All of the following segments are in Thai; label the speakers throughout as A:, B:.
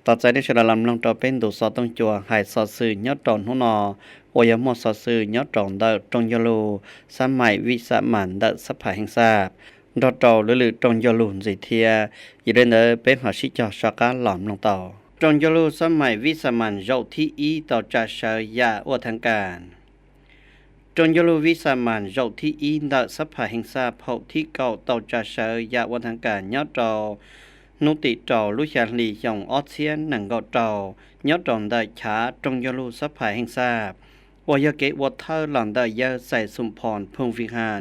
A: ต่อใจได้ฉลาดลงต่อเป็นดูสอต้องจัวหายสอสื่อยอดตอนหัวนอโอยมอสอสื่อยอดตอนเดอตรงยโลสมัยวิสามันเดอสภาแห่งทราบดอตอหรือตรงยลูนสิเทียอยู่ในเนอเป็นหัวชิจอชาการหลอมลงต่อตรงยลูสมัยวิสามันเจ้าที่อีต่อจะเชยยาอวทางการจนยลูวิสามันเจ้าที่อีเดอสภาแห่งทราบเผาที่เก่าต่อจะเชยยาอวทางการยอดตอนุติจอลุชาลียองออเซียนหนังเกาจอยอดดอนได้ช้าจงยลูสภาแห่งทราบวายเกวัเทอร์หลังได้ยาใส่สุมพรพงวิหาร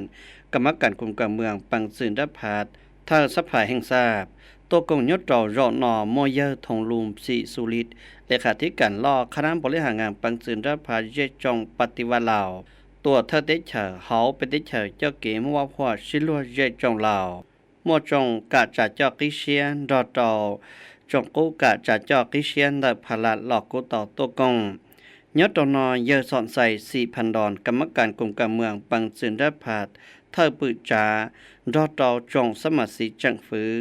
A: กรรมการกลุ่มการเมืองปังสื่นดับพัดเทอร์สภาแห่งทราบตัวกงยอดจอรอนอมอยทงลุมสีสุริตเลขาธิการล่อคณะบริหารงานปังสื่นดับพัดเยจงปฏิวัติลาวตัวเธอได้เฉอเขาเป็นได้เฉอเจ้าเก๋มว่าพ่อชิลัวเยจงลาวมัวจงกะจะเจาะกิเชียนรอตอจงกูกะจะเจาะกิเชียนได้พลัดหลอกกูต่อตัวกงยอดตอนอเยอะสอนใส่4,000 ดอนกรรมการกลุ่มการเมืองปังสินได้ผัดเธอปืจารอตอจงสมัสิจังฝือ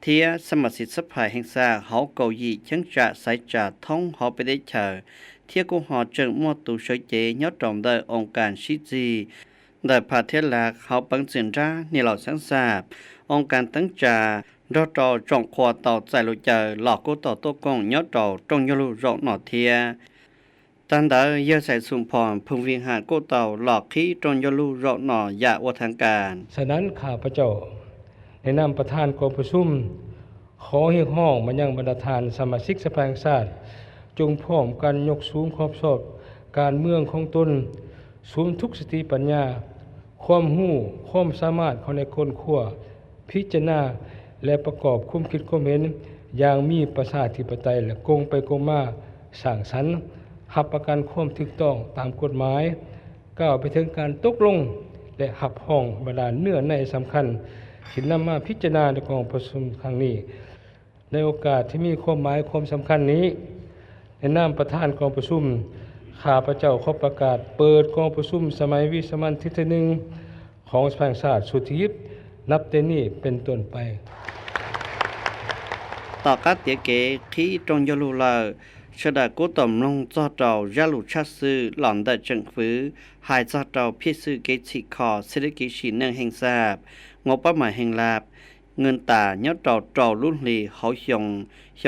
A: เทียสมัสิสภาแห่งซาเขาเกายีชังจะใส่จ่าท้องเขาไปได้เฉอเทียกูหอจึงมัวตูเฉยเจยอดตรงได้องค์การชิจีได้พาเทลาเขาปังสินราในเหล่าสังสาบองค์การตั้งจารอตอจงขวาต่อใจลุเจอหลอกกูต่อตัวกงยอดตอจงยลุรอหนอเทียตันเดอเยอะใส่สุมพรพึงวิหารกูต่อหลอกขี้จงยลุรอหนอยาวัทางการ
B: ฉะนั้นข้าพเจ้าในนามประธานกองประชุมขอเรียกร้องมายังบรรดาทานสมาชิกสภาแห่งชาติจงพร้อมกันยกสูงความชอบการเมืองของตนสูงทุกสติปัญญาความรู้ความสามารถของในคนขั้วพิจารณาและประกอบความคิดความเห็นอย่างมีประชาธิปไตยและกงไปกงมาสร้างสรรค์หับประกันความถูกต้องตามกฎหมายก้าวไปถึงการตกลงและหับห้องบรรดาเนื้อในสำคัญที่นำมาพิจารณาในกองประชุมครั้งนี้ในโอกาสที่มีความหมายความสำคัญนี้ในนามประธานกองประชุมข้าพเจ้าขอประกาศเปิดกองประชุมสมัยวิสามัญที่ 1ของสภาแห่งชาติสุทธิพย์นับแต่นี้เป็นต้นไป
A: ต่อการเตียเกที่จงยลุลาชดากุตอมลงจอเจ้ายาลุชัดซื้อหล่อนได้จังฟื้อหายจอเจ้าพิซื้อเกจิคอเศรษฐกิจฉีนแห่งทราบงบประมาณแห่งลาบเงินตายอดเจ้ารุ่นลีเขาหย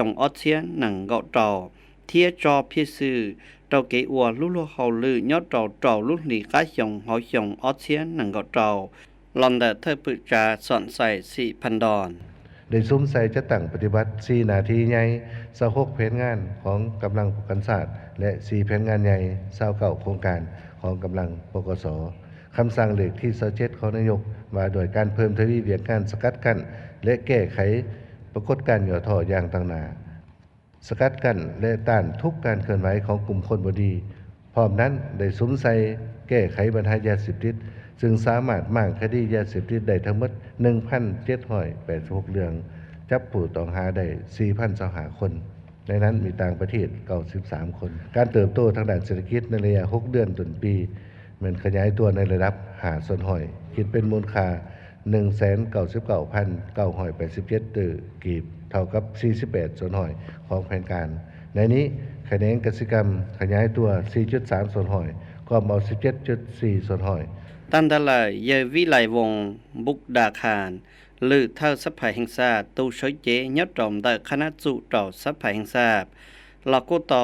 A: งออเทียนหนังเกาเจ้าเทียจอพิซื้อเจ้าเกอวัวลุเขาลือยอดเจ้ารุ่นลีก้าหยงเขาหยงออเทียนหนังเกาเจ้าหล่อนได้เธอปึจาสอนใส่4,000 ดอน
C: ได้ซุ้มใส่จะตั้งปฏิบัติ4นาทีใหญ่26แผนงานของกำลังปกันศาสตร์และ4แผนงานใหญ่29โครงการของกำลังปกสคำสั่งเลขที่27ของนายกว่าโดยการเพิ่มทวีเวียงการสกัดกั้นและแก้ไขปรากฏการณ์หย่อท่ออย่างต่างหน้าสกัดกั้นและต้านทุกการเคลื่อนไหวของกลุ่มคนบ่ดีพร้อมนั้นได้ซุ้มใส่แก้ไขปัญหายาเสพติดซึ่งสามารถมั่งคดียาเสพติดได้ทั้งหมด 1,786 เรื่องจับผู้ต้องหาได้ 4,025 คนในนั้นมีต่างประเทศ93 คนการเติบโตทางด้านเศรษฐกิจในระยะ6 เดือนต้นปีมันขยายตัวในระดับ5ส่วนห้อยคิดเป็นมูลค่า 199,987 กีบเท่ากับ48ส่วนห้อยของแผนการในนี้คะแนนกสิกรรมขยายตัว 4.3 ส่วนห้อยก็เอา 17.4 ส่วนห้อย
A: ตันดาลายเยวิไลวงบุกดาคารหรือเท่าสภาแห่งชาติตูชอยเจยอดจอมได้คณะจุต่อสภาแห่งชาติลากูตอ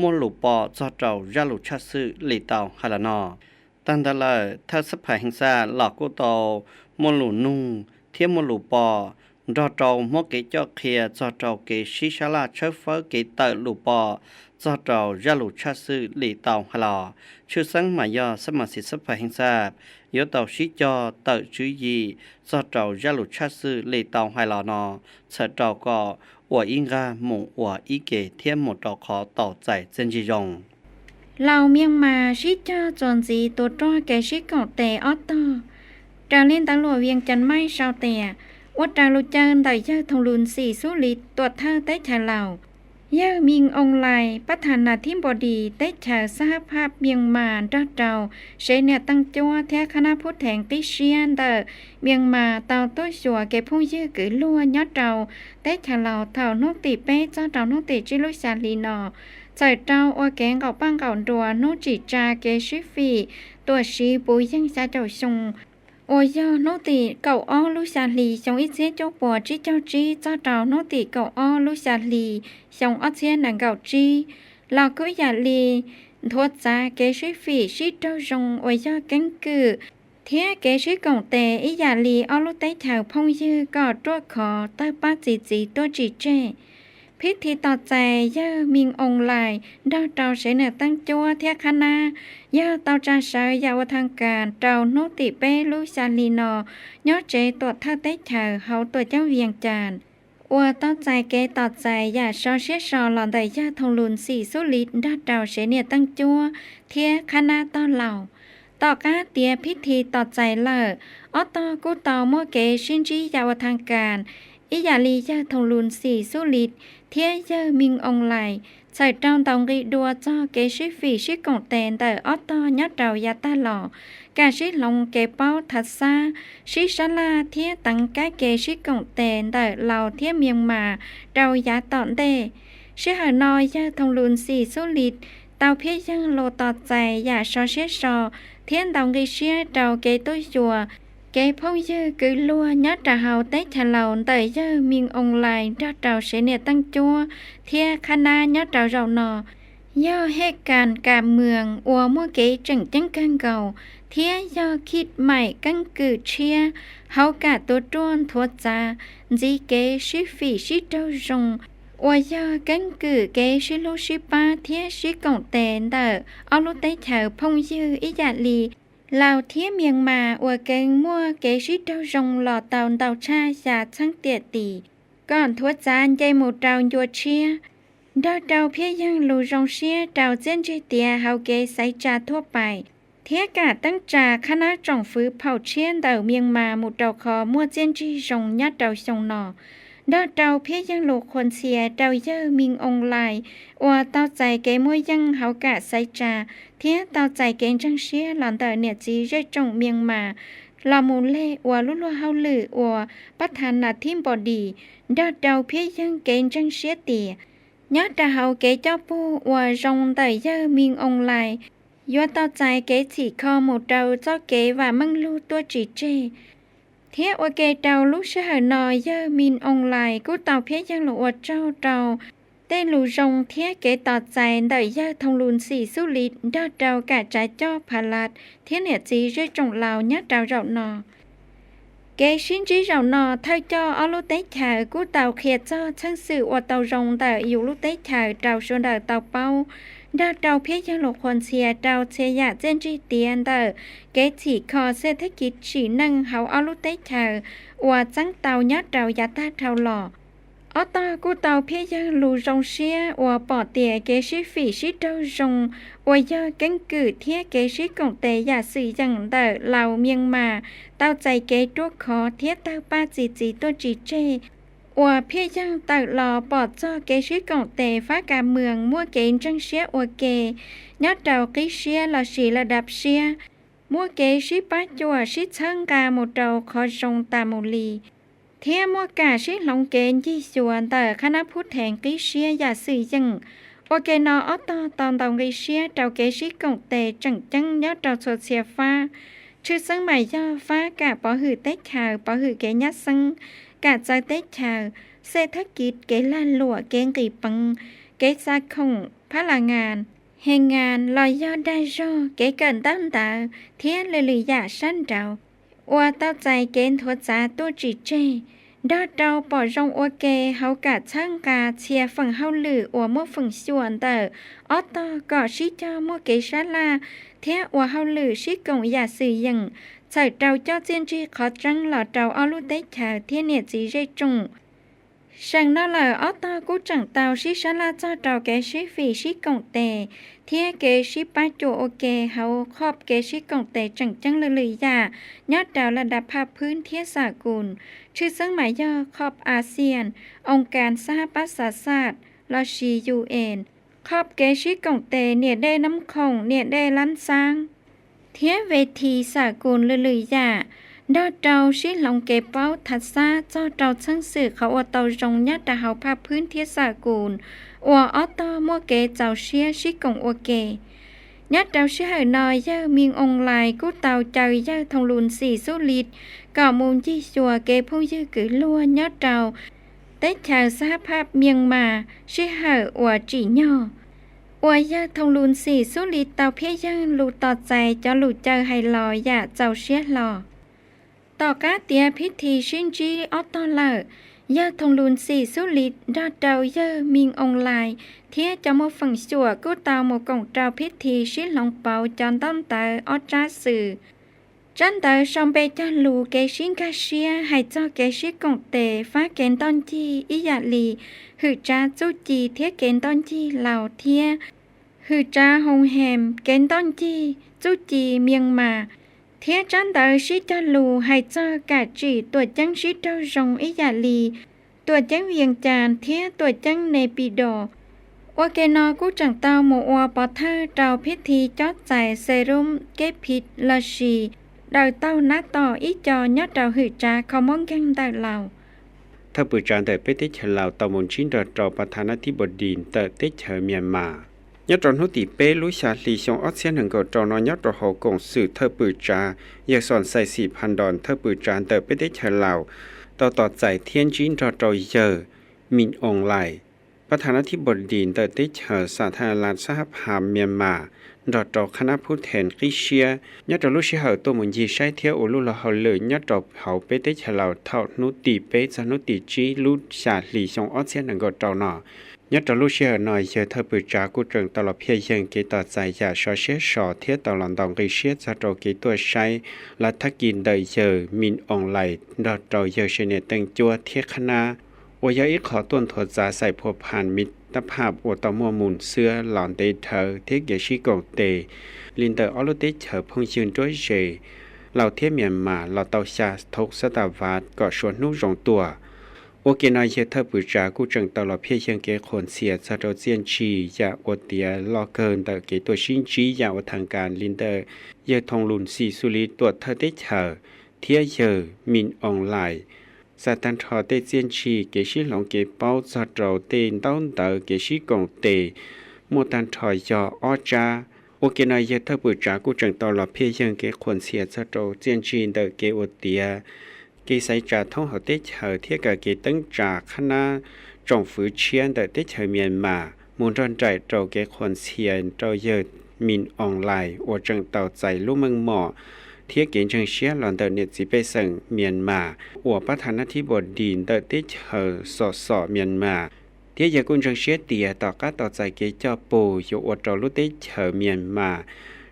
A: มัวหลูปอจอเจ้ายาลุชัดซื้อลีเตาฮาลานอตันดาลายเท่าสภาแห่งชาติลากูตอมัวหลูนุ่งเทียมมัวหลูปอรอเจ้ามัวเกจอเคียจอเจ้าเกชิชาลาเชฟเฟอร์เกเตอร์หลูปอจอเจ้ายาลุชัดซื้อลีเตาฮาลาชื่อสังมายาสมาชิกสภาแห่งชาติยอดเต่าชิจอเต่าจุยีจอเจ้ายาลุชัดซื้อลีเตาไฮลานอเสเจ้าก็ว่าอิงกาหมู่ว่าอีเกเทียมหมดต่อขอต่อใจเจนจียง
D: เราเมียงมาชิจอจนจีตัวจ้อแกชิเก่าแต่ออตโตการเล่นตำรวจเวียงจันไม่ชาวแต่วัดจารุจันได้เจอทงลุน4 สุริตตัวเธอได้ชาเหล่า เย่อมิงองไลประธานาธิบดีได้ฉาสหภาพเมียงมาดาเจ้าเชเนตั้งจัวแท้คณะผู้แทงติเชียนเดอเมียงมาเตาตัวชัวแกผู้ยื้อกือลัวยอดเจ้าได้ฉาเหล่าเท่านกติเป้เจ้าเจ้านกติจิลุชาลีนอใจเจ้าอแกงเก่าปังเก่าดัวนจิจาเกชิฟีตัวชีปุยยังชาเจ้าชงโอ้ยนกติเก่าอ้อลุชาลีชงอิเจเจ้าปัวจิเจ้าจีเจ้าเจ้านกติเก่าอ้อลุชาลีชงอัเชียนหนังเก่าจีเราก็อย่าลีทวดจ้าเกชิฟีชิเจ้าชงโอ้ยกังกือเทียเกชิกงเตอีอย่าลีอ้อลุเตเถาพงยือก็ตัวขอเต้าป้าจีตัวจีเจพิธีต่อใจเย่อมิงองไลดาวเจ้าเสนอตั้งจัวเทียคณะเย่อเต้าจาเสยยาวทางการเจ้าโนติเป้ลุชาลีนอยอเจตัวท่าเตเถาเฮาตัวเจ้าเวียงจานอัวต่อใจเกต่อใจอย่าชอเชียชอหลอนได้ย่าทงลุนสีสุลิดดาวเจ้าเสนอตั้งจัวเทียคณะต้อนเหล่าต่อกาเตียพิธีต่อใจเลิกอตอกูตอมัวเกชินจียาวทางการอียาลีย่าทงลุนสีสุลิดเทียเยอมิงองไลใส่จองตองรีดัวจ้อเกชิฟีชิกงเตนแต่อตอยัดเดายาตาหล่อกาชิลงเกเป้าทัดซาชิชลาเทียตังกาเกชิกงเตนแต่เหล่าเทียเมียงมาเดายาตอนเดชิหานอยยาทงลุนสีสุลิดเตาเพียยังโลต่อใจอย่าชอเชชอเทียนตองรีเชียเดาเกตุยัวเกพงยือกือลัวยัดจะเฮาเตฉลาวแต่เยอมิงองไลดัดเจ้าเสเนตั้งจัวเทียคณะยัดเจ้าเรานอย่อเหตุการณ์การเมืองอัวมัวเกจังจังกันเก่าเทียย่อคิดใหม่กันกือเชียเฮากะตัวจ้วนทัวจาจีเกชิฟีชิเจ้าจงอัวยอกันกือเกชิลูชิปาเทียชิกงเตนเดอเอาลุเตเถาพงยืออิยาลีลาวเทียเมียงมาอัวเกงมัวเกชิเจ้าจงหล่อเตาชาชาทั้งเตียตีก่อนทัวจานใจหมูเตายัวเชียดาวเตาเพียยังลูจงเชียเตาเจนจีเตียเฮาเกใส่จาทั่วไปเทียกาตั้งจาคณะจงฟื้นเผาเชียนเตาเมียงมาหมูเตาคอมัวเจนจีจงยัดเตาจงหนอดาวเตาเพียยังลูคนเสียเตาเยอมิงองไลอัวเตาใจเกมัวยังเฮากะใส่จาเทียเตาใจเกงจังเชียหลอนเตอเนี่ยจีเรจงเมียงมาลามูเล่อัวลุลัวเฮาลืออัวประธานาธิบดีดาวเตาเพียยังเกงจังเชียเตียยัดเตาเฮาเกเจ้าปูอัวจงเตเยอมิงองไลยัวเตาใจเกฉีคอหมูเตาเจ้าเกว่ามังลูตัวจีเจเทียอัวเกเตาลุชะหนอยเยอมินองไลกูเตาเพียยังหลวเจ้าเตาเต้ลูจงเทียเกต่อใจเดยยาทงลุนสีสุลิดดาวเจ้ากะใจจ้อพาลัดเทียเนี่ยจีเรจงลาวยัดเจ้าเรานอเกชินจีเรานอเท่าจ้อเอาลุเตเถากูเตาเขียจ้อช่างสื่อว่าเตารงแต่อยู่ลุเตเถาเตาชนเดาเตาเป้าดาวเตาเพียยังหลวคนเชียเตาเชียเจนจีเตียนเดอเกฉีคอเศรษฐกิจฉีนั่งเฮาเอาลุเตเถาว่าจังเตายัดเตายาตาเท่าหล่ออตากูเตาเพียยังลูจงเชียอัวปอเตียเกชิฟีชิเตาจงอัวยอกังกือเทียเกชิกงเตยาสื่อยังเดอเหล่าเมียงมาเตาใจเกตัวขอเทียเตาป้าจีตัวจีเจอัวเพียยังเตาหล่อปอจ้อเกชิกงเตฟ้าการเมืองมัวเกนจังเชียอัวเกยัดเตากิเชียละสีระดับเชียมัวเกชิป้าจัวชิชังกาโมเตาขอจงตามูลีเทียมัวกาชิหลงเกนยี่ส่วนแต่คณะผู้แทงกิเชียอย่าสื่อยังโอเคนออตอตอนตองกิเชียเจ้าเกชิกงเตจังจังยอดเจ้าโซเชียฟ้าชื่อซึ่งหมายย่อฟ้ากะปอหือเต็กข่าวปอหือเกยัดซึ่งกะใจเต็กข่าวเศรษฐกิจเกล้านหลัวเกงกีปังเกซาคงพลังงานแห่งงานลอยยอดได้ย่อเกเกินตั้งตาเทียนเลยหรือยาสั้นเจ้าอัวเต้าใจเกณฑ์ทัวจาตัวจีเจดอเจ้าปอจงอัวเกเฮากะช่างกาเชียฝั่งเฮาหรืออัวมัวฝั่งส่วนเตอออตอก่อชิเจ้ามัวเกชาลาเทียอัวเฮาหรือชิกงอย่าสื่อยังใส่เจ้าเจ้าเจียนจีขอจังหล่อเจ้าอาลุเตชาเทียเนี่ยจีเรจงฉันน่าเลยออตอกูจังเตาชิชาลาเจ้าเจ้าเกชิฟีชิกงเตเทียเกชิป้าจูโอเกเฮาครอบเกชิกงเตจังเลยยายอดดาวระดับภาคพื้นเทียสากุลชื่อซึ่งหมายย่อครอบอาเซียนองค์การสหประชาชาติ ลาชี UN ขอบเกชิกงเตเนี่ยได้น้ำคงเนี่ยได้ล้านสร้างเทียเวทีสากลเลยๆอย่าดอเจ้าชิลองเก็บเป้าทัดซาเจ้าเจ้าช่างสื่อเขาว่าเตาจงยัดดาเฮาภาพพื้นเทียสากลอัวออตอมัวเกเจ้าเชียชิกงอัวเกยัดเจ้าเชียหน่อยเยอะมีองค์ลายกู้เตาเจ้าเยอะทองลุน4สุลิตก่อมูลยี่ชัวเกผู้ยื้อกือลัวยัดเจ้าได้ชาวสหภาพเมียงมาชิเหออัวจีย่ออัวยาทองลุน4สุลิตเตาเพียยังลูต่อใจเจ้าลูเจอให้ลอยอย่าเจ้าเชียหลอต่อกาเตียพิธีชินจีออตอเลอร์ยาทงลุน4สุลิตดอเจ้าเยอมิงองลายเทียจะมาฝังสัวกู้เตาหมู่กงเจ้าพิธีชินหลงเปาจอนต้นเตอออจ้าสื่อจันเตอชอมเปจาลูเกชิงกาเชียให้เจ้าเกชิกงเตฟ้าเกนต้นจีอิยาลีหือจ้าจูจีเทียเกนต้นจีเหล่าเทียหือจ้าฮงแฮมเกนต้นจีจูจีเมียงมาเทียจันเตอชิจาลูให้เจ้ากาจีตัวจังชิเจ้าจงอิยาลีตัวจังเวียงจานเทียตัวจังเนปิโดว่าเกนอกู้จังเตาหมู่อัวปอเทอร์เจ้าพิธีจอดใจเซรุ่มเก็บผิดลาชีดาวเต้านัดต่ออีจอยัดดาวหือจ้าเขามองยังดาวเหล่า
A: ถ้าปืจานแต่ไปติเฉลาวตะมนชินดอประธานาธิบดีแต่ติเฉเมียนมายัดรอนหุติเป้ลุชาลีชงออสเซียนหนึ่งก็จอนยัดรอหกงสื่อเธอปืจาอยากสอนใส่$4,000เธอปืจานแต่ไปติเฉลาวต่อใจเทียนจินเยอมินองไลประธานาธิบดีแต่ติเฉสาธารณรัฐสหภาพเมียนมาคณะผู้แทนริเชียยัดลุชิเหาตัวมุนยีใช้เที่ยวอุลุละเฮาเลยยัดเขาไปติเฉลาวเท่านุติเป้จะนุติจีลุชาลีชงออสเซียนหนึ่งก็จอนยัดลูเชียหน่อยเชื่อเธอปืจากูจึงตลอดเพียงเกต่อใจอยากชอเชียชอเทียตลอดดองกิเชียจะโตกีตัวใช้และถ้ากินได้เยอะมินออนไลน์ดอดเราเยอะเชเนตังจัวเทียคณะวยาอีขอต้นถอดจาใส่ผัวพันมิตรภาพอตมัวมุนเสื้อหลอนเตเธอเทียเกชิกงเตลินเตอร์ออลเตเธอพงยืนด้วยเจเราเทียเมียนมาเราเตาชาทุกสตาวาดก็ชวนนุ่งรองตัวโอเคนายเยเธอปืจากูจังตลอดเพียงเกคนเสียซาโดเจียนชียาอวดเตียลอเกินแต่เกตัวชิงจียาวทางการลินเดอร์เยทองลุนสีสุริตัวเธอได้เธอเทียเยอมินออนไลน์ซาตันทอเตเจียนชีเกชิหลงเกเป้าซาโดเตนต้นเตอเกชิกงเตมูตันทอยออจาโอเคนายเยเธอปืจากูจังตลอดเพียงเกคนเสียซาโดเจียนชีเดอเกอวดเตียกีใส่จ่าท่องเขาได้เฉยเทียกับกีตั้งจ่าคณะจงฝืนเชียนแต่ได้เฉยเมียนมามูลรอนใจเจ้าเกคนเชียนเจ้าเยอะมินออนไลน์อวดจังเต่าใจลูกเมืองหมอเทียเกณฑ์จังเชียหลอนเตอเน็ตสิไปสั่งเมียนมาอวดประธานาธิบดีเตอได้เฉยสอเมียนมาเทียยากุนจังเชียเตียต่อก้าต่อใจเกเจ้าปูอยู่อวดเจ้าลูกได้เฉยเมียนมา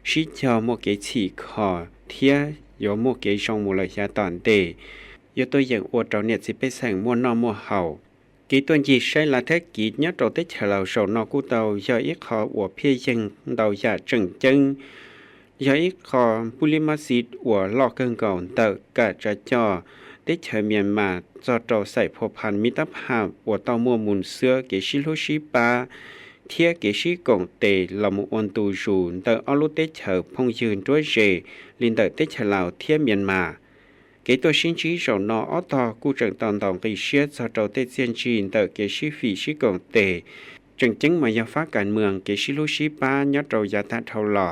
A: ชิเจ้าโมเกฉีคอเทียโยโมเกชงมูลยาตอนเตยตัวอย่างอวดเราเนี่ยสิไปแสงมัวนอมัวเห่ากีตัวจีใช้ละเทกีเนี้ยเราได้เฉลาสนอกูเตาอย่าอีขออวดเพียยังเราอย่าจึงอย่าอีขอปุริมาสิตอวดลอกเกินก่อนเตอกะจะจ่อได้เฉเมียนมาจอเราใส่พอพันมิตรภาพอวดเตามัวมุนเสื้อเกชิโลชิปาเทียเกชิกงเตลมุอันตูจูนเตออลุเตเฉพงยืนด้วยเจลินเตได้เฉลาเทียเมียนมาเกตัวชินจีสอนออตอกูจังตอนกิเชียจะโตเตเซียนจีนเตเกชิฟีชิกงเตจึงมายาฟ้าการเมืองเกชิลุชิปายัดเรายาตาเท่าหล่อ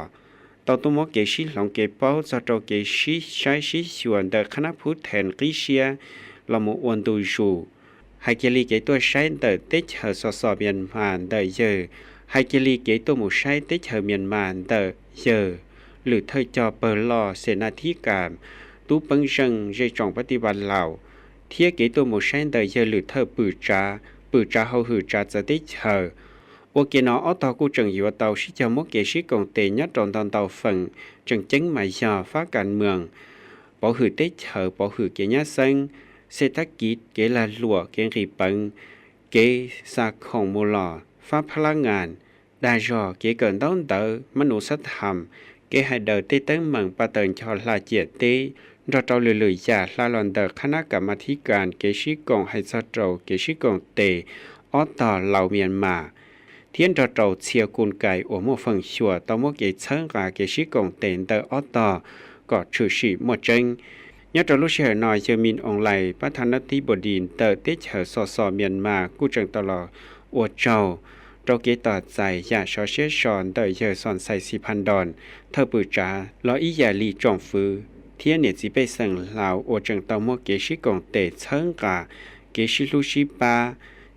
A: ตอตุโมเกชิหลงเกเป้าจะโตเกชิใช้ชิส่วนเตคณะผู้แทนกิเชียละมุอันตูจูไฮเกลีเกตัวใช้เตเตเชอสอบเมียนมาเตเยอไฮเกลีเกตัวหมูใช้เตเชอเมียนมาเตเยอหรือเธอจอเปิลลอเสนาธิการตู้ปังจังใจจงปฏิบัติเหล่าเทียเกตัวหมูใช้เตเยอหรือเธอปืจาเขาหือจาจะได้เชอโอเคนอตอกูจังอยู่เตาชิจามกเกชิกงเตยัดตอนเตาฝังจึงหมายยาฟ้าการเมืองปอหือได้เชอปอหือเกยะซังเศรษฐกิจเกลาลัวเกรีปังเกสาของมูลฟ้าพลังงานดาจอเกเกินต้องเตอมนุษยธรรมเกให้เดินเตตั้งเมืองปะเตินชอลาเจียเตเราเตาเลยๆจากลาลอนเดอร์คณะกรรมการเกชิกงให้ซาโตเกชิกงเตอ ออต่อเหล่าเมียนมาเทียนเราเราเชียกุนไก่อวมฟังชัวตอมเกเชิงกาเกชิกงเต็นเตอออต่อก็ชื่อชีหมดจังยอดรู้เชื่อหน่อยจะมีองไหลประธานาธิบดีเตอติเฉอสอเมียนมากู้จังตลอดอวดเจ้าเราเกต่อใจอยากชอเชื่อชอนเตอเยอสอนใส่4,000 ดอลเธอปือจ้าล้ออียาลีจงฟื้อเทียนเนี่ยจีไปสั่งลาวอวดจังตอมเกชิกงเตเชิงกาเกชิลูชิปา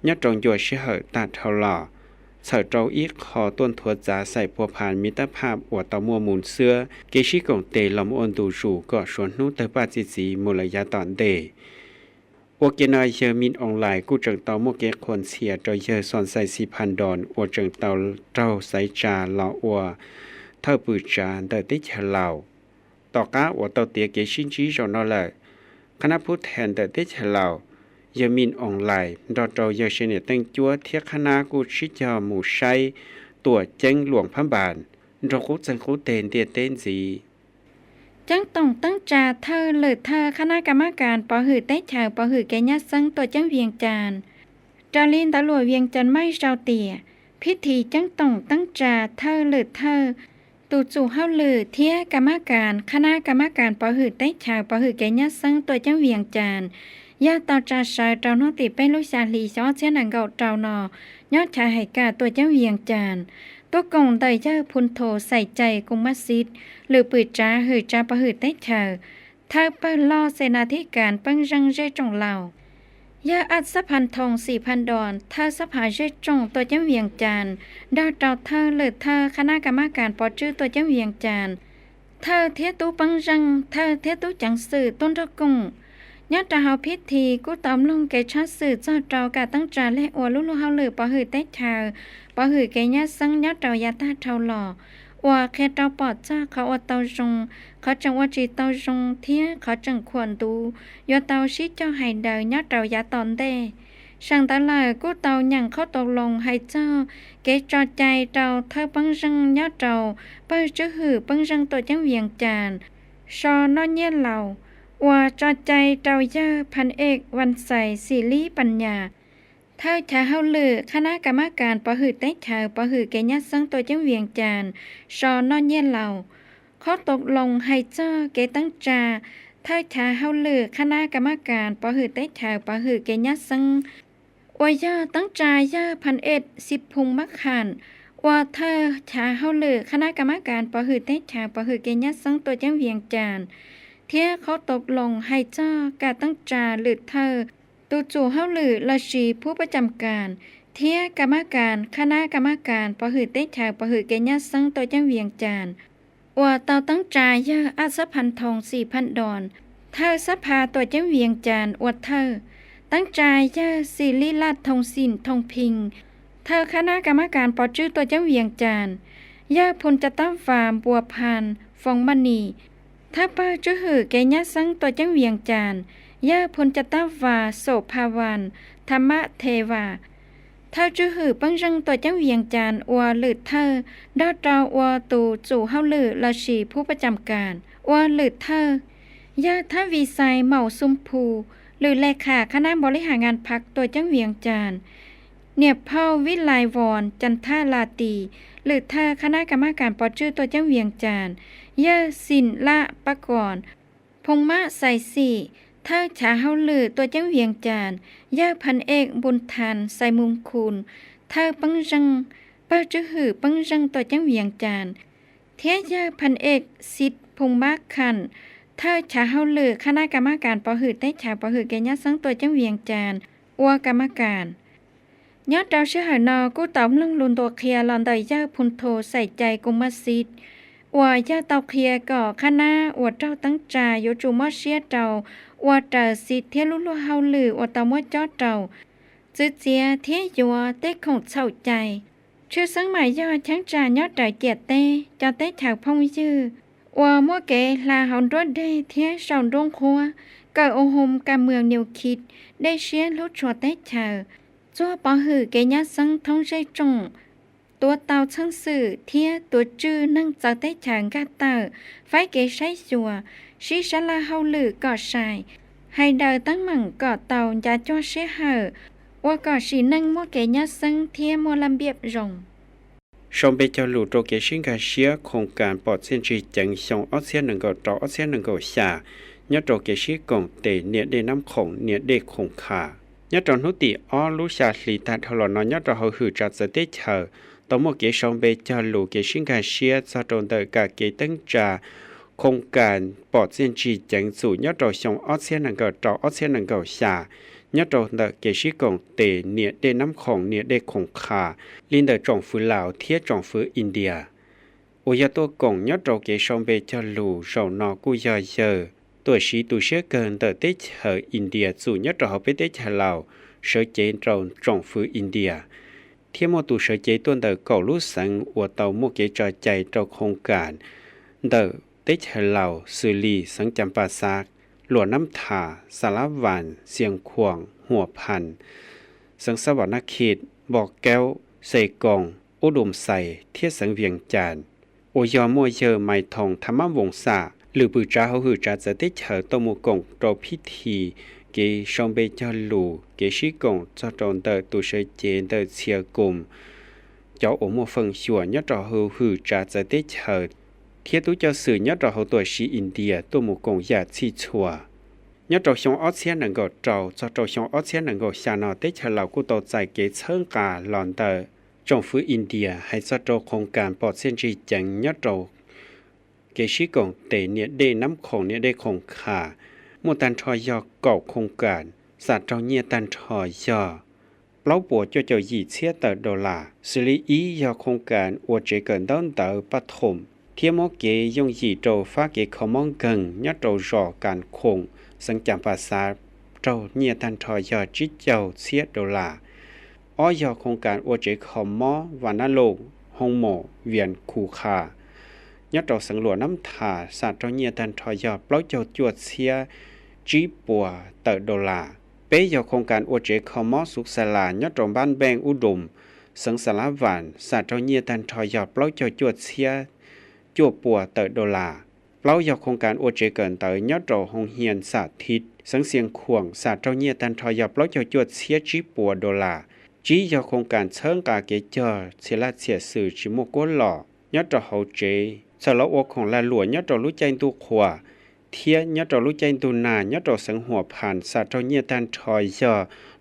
A: ยอดจงยัวเชื่อตัดเท่าหล่อเสือเจ้าอีกขอต้นถั่วจ๋าใส่พัวผ่านมิตรภาพอวดตะมัวมูลเสื้อเกชิกงเตลำอ้นดูจูก็ชวนนู้เตปาจิจีมูลยาตอนเดโอเกนายเยอมินออนไลน์กู้จังเตาโมเกคนเสียโดยเยอสอนใส่4,000 ดอลอวดจังเตาเจ้าใส่จาลออัวเท่าปืจาเตติเฉลาต่อก้าอวดเตาเตียเกชินจีจอนอเลยคณะผู้แทนเตติเฉลายามินออนไลน์ดอเจ้าเยอเชเนตั้งจัวเทียคณะกู้ชิจาหมู่ใช้ตัวเจ้งหลวงพระบานรกุจังคูเตนเตียเต้นสี
D: จังต้องตั้งจาเธอหรือเธอคณะกรรมการปอหือใต้ชาวปอหือแกญาซังตัวจังเวียงจานจาลินตะลัวเวียงจันไม่เจ้าเตี่ยพิธีจังต้องตั้งจาเธอหรือเธอตูจู่เฮาหรือเทียกรรมการคณะกรรมการปอหือใต้ชาวปอหือแกญาซังตัวจังเวียงจานยาเตาจาชายเจ้าโนติเป็นลูกชาลีซ้อเสียหนังเก่าเจ้านอยอดชายไหกาตัวจังเวียงจานตัวกงไตเจ้าพุนโธใส่ใจกุมมัสยิดหรือปืดจ้าหือจ้าปะหือเต้เธอเธอเปิ้ลล่อเสนาธิการปังรังเจจงเหล่ายาอัดสะพันทอง4,000 ดอนเธอสะพายเจจงตัวจังเวียงจานดาวเจ้าเธอหรือเธอคณะกรรมการปอจื้อตัวจังเวียงจานเธอเทียตูปังรังเธอเทียตูจังสื่อต้นทกงยอดจะเฮาพิธีกูตอมลงแกชัดสื่อเจ้าเจ้ากะตั้งจาและอวลุเฮาหรือปะหือเต้เธอปะหือแกญาซังยอดเจ้ายาตาเท่าหล่อว่าแค่เจ้าปอดจ้าเขาว่าเตาจงเขาจังว่าจีเตาจงเทียเขาจังควรดูยอเตาชิเจ้าให้เดยยอดเจ้ายาตอนเดช่างตาลายกูเตาหยังเขาตกลงให้เจ้าเกจอใจเจ้าเธอปังรังยอดเจ้าเปิ้จื้อหือปังรังตัวจังเวียงจานชอนอนเย็นเหล่าว่าจอใจเจ้าเยอพันเอกวันใสศิริปัญญาเธอชาเฮาลือคณะกรรมการปะหือเต้เธอปะหือแกญาซังตัวจังเวียงจานชอนอนเย็นเหล่าเขาตกลงให้เจ้าเกตั้งจาเธอชาเฮาลือคณะกรรมการปะหือเต้เธอปะหือแกญาซังว่าเยอตั้งจาเยอพันเอกสิบพุงมักขันว่าเธอชาเฮาลือคณะกรรมการปะหือเต้เธอปะหือแกญาซังตัวจังเวียงจานเทียเขาตกลงให้เจ้ากาตั้งจาหรือเธอตูจู่เฮาหรือราชีผู้ประจำการเทียกรรมการคณะกรรมการปะหือเต้ชาวปะหือแกญาซังตัวจังเวียงจานว่าเตาตั้งจาเยอะอัศพันทอง4,000 ดอนเธอสภาตัวจังเวียงจานอวดเธอตั้งจาเยอะศิริราชทองสินทองพิงเธอคณะกรรมการปอจื้อตัวจังเวียงจานเยอะพลจะตั้งฟาร์มบัวพันฟองมณีถ้าป้าจื้อหือแกญาซังตัวจังเวียงจานย่าพลจตาวาโสภาวันธรรมเทวาเธอจื้อหือปังรังตัวจังเวียงจานอวหรือเธอดาวตราอวตูจู่เฮาหรือราชีผู้ประจำการอวหรือเธอย่าท่าวีไซเหมาซุมพูหรือเลขาคณะบริหารงานพักตัวจังเวียงจานเนียบเผาวิไลวอนจันทาลาตีหรือเธอคณะกรรมการปอจื้อตัวจังเวียงจานย่าสินละปะก่อนพงมะใส่สี่เธอชาเฮาลือตัวจังเวียงจานย่าพันเอกบุญทานใส่มุมคูณเธอปังรังป้าจื้อหือปังรังตัวจังเวียงจานเทียย่าพันเอกสิทธิ์พงมะขันเธอชาเฮาลือคณะกรรมการปอหือได้ชาปอหือแกญาซังตัวจังเวียงจานอวกรรมการยอดดาวเชื่อหานอกู้ต๋อมลงลุนตัวเคลียร์หลอนใดย่าพุนโธใส่ใจกุมมัสยิดว่าย่าเตาเคลียก่อคณะอวดเจ้าตั้งจาโยจูมอเชียเจ้าว่าเตอสิเทียลุลุเฮาลือว่าตามว่าจอเจ้าจื้อเจียเทียยัวเต้คงเศร้าใจชื่อสังหมายย่อช้างจายอดใจเจียเต้เจ้าเต้แถวพงยื้อว่ามัวเกลาหอนรถได้เทียสอนดงคัวเกิดโอหมการเมืองนิวคิดได้เชียลุชัวเต้เธอจั่วปอหือแกญาซังท้องใจจงตัวเตาช่างสื่อเทียตัวจื้อนั่งจากเต้ฉางกาเตอร์ไฟเกใช้จัวชีชลาเฮาลือก่อชายให้เดินตั้งหมั่งก่อเตายาจ้วเชเหอว ว่าก็สินั่งมัวแก่ยะซังเทียมัวลำเบียบรอง
A: ชมเบจลูโตเกชิงกาเชียโครงการปอดเส้นจีจังชงออเซียน1ต่อออเซียน1ชายะโตเกชิกงเตเนียเดน้ำของเนียเดคงคายะตอนหุติออลูชาลีตาทลอนยะตอเฮาหือจัดสเตเชอตอมเกชงเบจลูเกชิงกาเชียซาตอนเตกาเกตั้งจาโครงการปอดเส้นจีจังสู่ยะตอชงออเซียน1ต่อออเซียน1ชายะตอเตเกชิกงเตเนียเดน้ำของเนียเดคงคาลินเดจงฝือลาวเทียจงฝืออินเดียโอยะตัวกงยะตอเกชงเบจลูเจ้านอกุยาเยตัวชีตุเชื่อเกินแต่เตเชออินเดียสู่ยะตอเฮาไปเตเชลาวเสือเจนจงฝืออินเดียเทียมตุเสือเจต้นเดเก่ารู้สังอวดเตาโมเกจอใจเจ้าโครงการเดเตเชลาวสุลีสังจำปาซากหลวน้ำถาสารวันเสียงขวงหัวพันสังสวรรณเขตบอกแก้วใส่กองอุดมใส่เทียสังเวียงจานโอยอมัวเยอไมทองธรรมวงศาหรือปือจ้าเขาหือจ้าจะได้เฉอตมุกงโตพิธีเกชงเบจลูเกชิกงจะโดนเตอตุเชเจนเตอเชียกุมเจ้าโอมัวเฟิงชัวยะจอหือจ้าจะได้เฉอเทียตุเจ้าสื่อยะจอเขาตัวชีอินเดียตัวมุกงยาชีชัวยะจอชงออเซียน1เจ้าจะจอชงออเซียน1ชานาเตเฉลากุโตใจเกเชิงกาลอนเตอจงฟื้นอินเดียให้จะจอโครงการปอดเส้นจีจังยะจอเกชิกงเตเนียเดน้ำของเนียเดคงคามัวตันทอยอเก่าโครงการสัตว์เจ้าเนียตันทอยอเล่าปัวเจ้าหยีเชียเตอร์ดอลลาร์สิริอียอโครงการอวดเจเกินต้นเตอร์ปฐมเทียมเกยงหยีโตฟ้าเกขมองกังยะโตรอการคงสังจำภาษาเจ้าเนียตันทอยอจิเจ้าเชียดอลลาร์อ้อยอโครงการอวดเจขมอวานาโลฮงโมเวียนคูคายะตอสังหลวน้ำถาสาตรเนียตันทอยอเปล่าเจ้าจวดเสียจีปัวเตอร์ดอลลาร์เปยอโครงการอวดเจคอมอสุขสลายะตอบ้านแบงอุดมสังสารวันสาตรเนียตันทอยอเปล่าเจ้าจวดเสียจวปัวเตอร์ดอลลาร์เปล่ายอโครงการอวดเจเกินเตอร์ยะตอหงเฮียนสาธิตสังเสียงขวงสาตรเนียตันทอยอเปล่าเจ้าจวดเสียจีปัวดอลลาร์จียอโครงการเชิงกาเกเจอเสลาเสียสื่อจิโมโกหล่อยะตอเฮาเจสละอของละหลวญะตอรู้ใจตุขวาเทียญะตอรู้ใจตุนายะตอสังหัวผ่านสัตว์เนียตันทอยยอ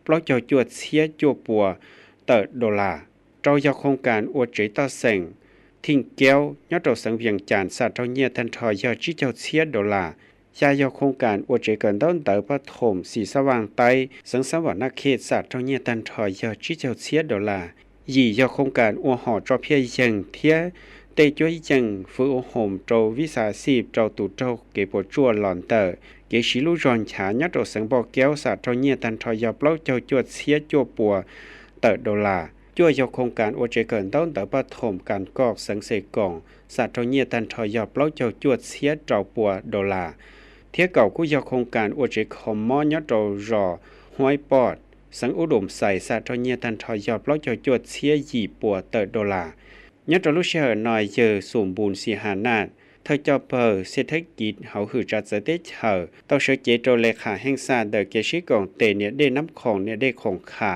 A: ปลอกเจ้าจวดเสียจัวปัวเตอดอลลาร์เจ้ายอโครงการอวดใจต่อแสงทิ้งแก้วยะตอสังเวียงจานสัตว์เนียตันทอยยอจิเจ้าเสียดอลลาร์ยายอโครงการอวดใจเกินต้นเตอปฐมสีสว่างไตสังสวรรณเขตสัตว์เนียตันทอยยอจิเจ้าเสียดอลลาร์ยี่ยอโครงการอวหอจอเพียยังเทียเตจ้อยจังฟื้นห่มโจวิสาสีเจ้าตุเจ้าเก็บปวดจวนหลอนเตอเกชิลุจอนฉาญะตสังบอกแก้วสัตว์เนียตันทอยาเปล่าเจ้าจวดเสียจัวปัวเตอดอลลาร์จ้วยยกโครงการโอเจเกินต้นเตอปฐมการกอกสังเสกองสัตว์เนียตันทอยาเปล่าเจ้าจวดเสียเจ้าปัวดอลลาร์เทียเก่ากู้ยกโครงการโอเจคอมมอยะโตรอห้อยปอดสังอุดมใส่สัตว์เนียตันทอยาเปล่าเจ้าจวดเสียหยีปัวเตอดอลลาร์ยะตอลุเชอร์นอยเยอสมบูรณ์สีหานาดเธอเจ้าเปอเศรษฐกิจเฮาหือจัดจะได้เฉอต้องเชเจโตเลขาแห่งชาติเดเกชิกองเตเนี่ยได้น้ำของเนี่ยได้ของขา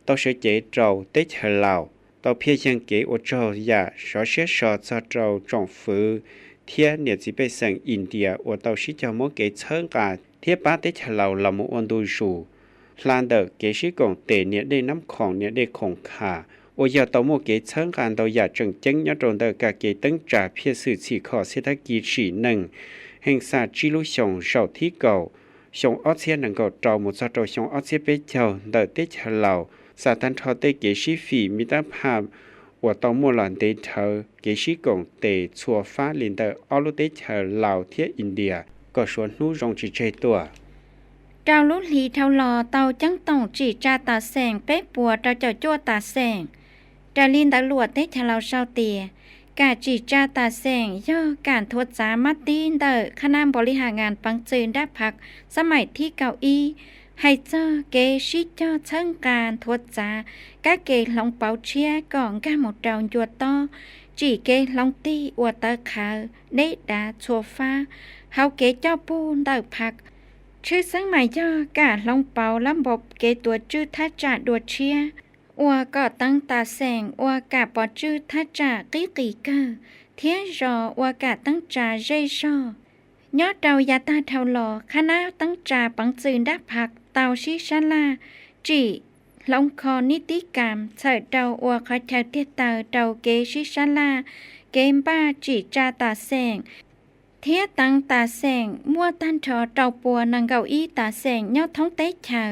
A: ต้องเชเจโตได้เฉลาต้องเพียงเกอโจยาชอเชชอจะโตจงฟื้นเทียเนี่ยสิไปสั่งอินเดียอต้องชิจามเกเชิงกาเทียป้าได้เฉลาลำมุอนดูชูลานเดเกชิกองเตเนี่ยได้น้ำของเนี่ยได้ของขาโอยาตโมเกเชิงการตัวอยากจังจังยะตรงเดกาเกตั้งจ่าเพียสื่อสีขอเศรษฐกิจสีหนึ่งแห่งศาสตร์จิลุชงเสาที่เก่าชงออเซียนก็จอมุสโตชงออเซียเปเจ้าเดเตเฉลาสาตันทอเตเกชิฟีมิตรภาพว่าตโมลันเตเธอเกชิกงเตชัวฟ้าลินเตอออลุเตเฉลาเทียอินเดียก็ชวนนู้รงจิเจตัว
D: เจ้าลุลีเท่ารอเตาจังต้องจีจาตาแสงเป๊ะปัวเจ้าเจ้าจั่วตาแสงดาลินตำรวจได้ทะเลาเศร้าเตียกาจีจาตาแสงย่อการทดสามัดตีนเดอคณะบริหารงานปังเจินได้พักสมัยที่เก้าอี้ให้เจ้าเกชิเจ้าเชิงการทดจากาเกลองเป่าเชียก่อนกาหมดดาวยัวต่อจีเกลองตีอวดตาขาวได้ดาชัวฟ้าเฮาเกเจ้าปูนเดอพัก ชื่อซึ่งหมายย่อกาลองเปาลำบบเกตัวจื้อทัจจะดวดเชียอัวก็ตั้งตาแสงอัวกาปอจื้อทัจจะกีกีเกอเทียรออัวกาตั้งจาเจชอยอดเดายาตาเทาหลอคณะตั้งจาปังจืนดับผักเตาชิชาลาจีลงคอนิติกรรมเฉิดเดาอัวคอยแถวเตียเตาเดาเกชิชาลาเกมบ้าจีจาตาแสงเทียตั้งตาแสงมั่วตันทอเตาปัวนังเกาอี้ตาแสงยอดท้องเต้เฉา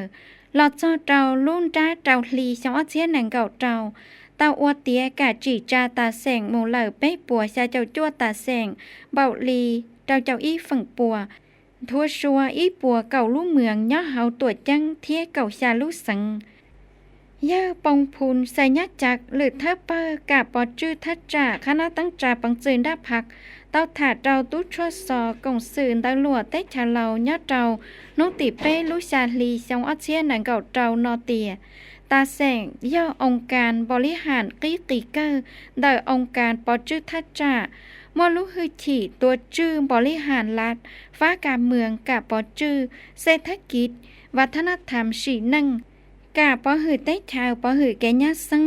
D: หลอดจอเตาลุ่นจ้าเตาลีชาวเชียนังเกาเตาเตาอัวเตียกาจีจาตาแสงหมูเหล่าเป้ปัวชาเจ้าจั่วตาแสงเบาลีเจ้าเจ้าอี้ฝั่งปัวทัวชัวอี้ปัวเก่าลู่เมืองย่อเฮาตัวจังเทียเก่าชาลู่สังย่าปองพูนใส่ยัดจักหรือเทเปอร์กาปอจื้อทัจจะคณะตั้งจาปังจืนดับผักเตาถาดเราตู้ชดสอกงสื่นตาหลัวเต้ชาเรายอดเรานุติเป้ลุชาลีชงอัเชียนังเก่าเรานอเตียตาแสงย่อองค์การบริหารกีติเกอร์โดยองค์การปอจื้อทัจจะมอลุฮือฉีตัวจื้อบริหารรัฐฟ้าการเมืองกาปอจื้อเศรษฐกิจวัฒนธรรมสีนั่งกาปอหือเต้ชาวปอหือแกญาซัง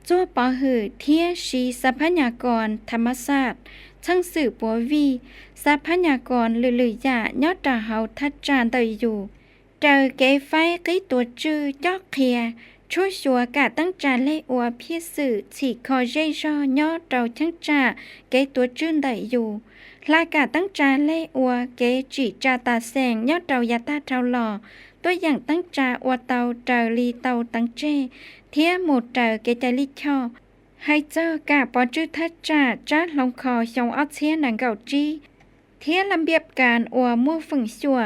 D: จั่วปอหือเทียชีทรัพยากรธรรมศาสตร์ช่างสื่อปัววีทรัพยากรหรือๆยอดตาเฮาทัดจานเตยอยู่เจอเกไฟกีตัวจื้อจอกเคียช่วยชัวกาตั้งจานเล่อัวพี่สื่อฉีกคอเจยอยอดเราช่างจ่าเกตัวจื้นเตยอยู่ลากาตั้งจานเล่อัวเกจีจาตาแสงยอดเรายาตาเท่าหล่อตัวอย่างตั้งจาอัวเตาเจอลีเตาตั้งเจเทียหมดเจอเกจลิชอให้เจ้ากาปอจื้อทัจจะจ้าลงคอชงอัเชียนังเก่าจีเทียลำเบียบการอัวมั่วฝึ่งชัว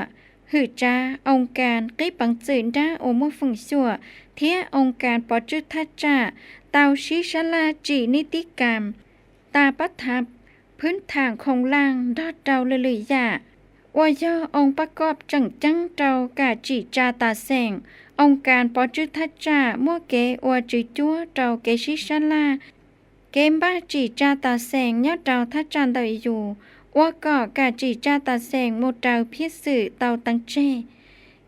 D: หือจ้าองค์การกีปังจืนด้าอัวมั่วฝึ่งชัวเทียองค์การปอจื้อทัจจะเตาชิชลาจีนิติกรรมตาปัทับพื้นทางของล่างดอดเดาเลยๆวายอองค์ประกอบจังเตากาจีจาตาแสงองค์การปอจื้อทัจจะมั่วเกอัวจีจั่วเตาเกชิชลาเกมบ้าจีจาตาแสงยอดเตาทัจจานเตยอยู่ว่าก่อกาจีจาตาแสงหมดเตาพิสื่อเตาตั้งเจ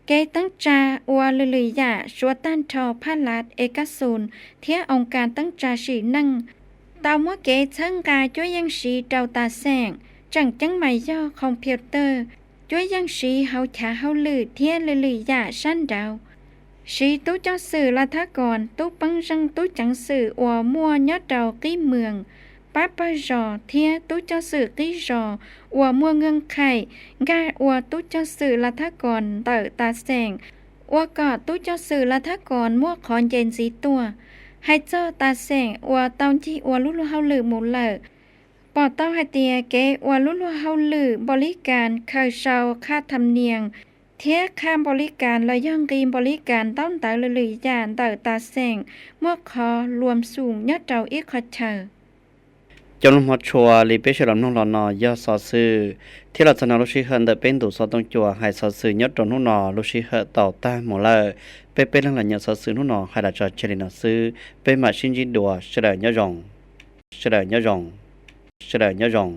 D: เกตั้งจาอัวเลยๆชัวตันทอพาลัดเอกศูนย์เทียองค์การตั้งจาสีนั่งเตามั่วเกช่างกาช่วยยังสีเตาตาแสงจังไม่ย่อคอมพิวเตอร์ช่วยยังสีเฮาฉาเฮาลือเทียเลยๆชั้นดาวสีตู้เจ้าสื่อละทะก่อนตู้ปังจังตู้จังสื่ออัวมัวยอดเดากี้เมืองป้าปะจอเทียตู้เจ้าสื่อกี้จออัวมัวเงืองไข่กาอัวตู้เจ้าสื่อละทะก่อนเตอตาแสงอัวกอตู้เจ้าสื่อละทะก่อนมัวขอนเย็นสีตัวให้เจ้าตาแสงอัวเตาที่อัวลุลุเฮาลือหมูเลอปอเต้าให้เตียเกอัวลุลุเฮาลือบริการเคยเชาค่าธรรมเนียงเทียข้ามบริการและย่องกีบริการต้นเตาเลยๆยานเตาตาแสงเมื่อคอรวมสูงยอดเตาอีกขอเชอ
A: จนหมดชัวลีเปชลำนองรอนอยอดซอซื้อที่เราจะนำลูกชิเฮินเดเป็นตัวซอต้องจัวให้ซอซื้อยอดตรงนู่นนอลูกชิเฮต่อต้านหมดเลยเป็นหลังยอดซอซื้อนู่นนอให้เราจะเชลินาซื้อเป็นมาชินจินดัวเฉลยยอดยอง